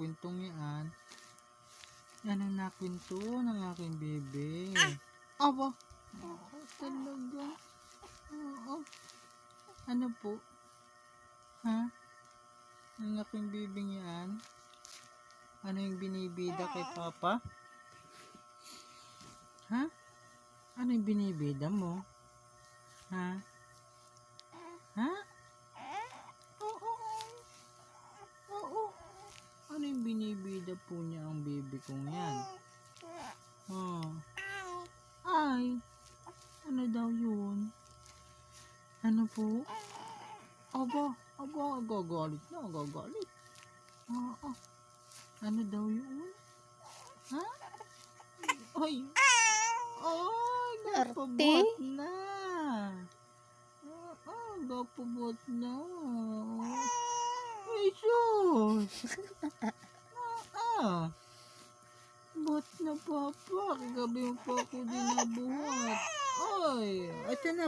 kwentong yan. Yan ang nakwento ng aking bebe. Aba, talaga. Oo. Ano po? Ha? Ang aking bibing yan? Ano yung binibida kay Papa? Ha? Ano yung binibida mo? Ha? Ha? Oo. Oo. Ano yung binibida po niya ang baby kong yan? Ay. Ano daw yun? Ano po? Aba, agagalit na, agagalit. Oo. Ano daw yun? Ha? Ay. Ay, gapabot na. Gapabot na. Ay, sus. Bot na, Papa. Kagabi mo pa ako dinabuhat. Ay, ito na.